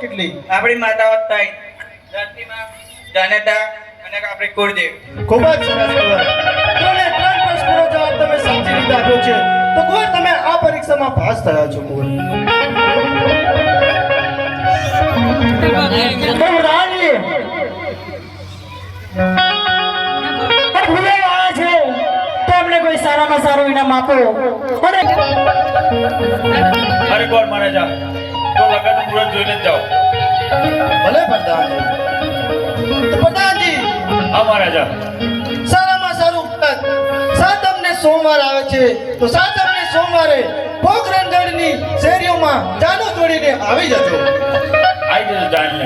કેટલી? આપણી માતાઓ તાઈ ધરતીમાં જનતા અને આપણી કુળદેવ. ખૂબ જ સરસ કુંવર. ત્રણે ત્રણ પ્રશ્નોનો જવાબ તમે સાચી રીતે આપ્યો છે. તો કુંવર તમે આ પરીક્ષામાં પાસ થયા છો કુંવર. તો રાણી ભૂલે આવ્યા છે તો અમને કોઈ સારામાં સારું ઇનામ આપો. અને અરે ગોળ મારે જા તો લગન મુરત જોઈને જ જાઓ. ભલે પ્રધાનજી. તો પ્રધાનજી હા મારે જા. સારામાં સારું સાતમ ને સોમવાર આવે છે તો સાતમ ને સોમવારે પોખરણગઢની શેરીઓમાં ચાલો જોડીને આવી જજો. આવી જજો જાણ લે.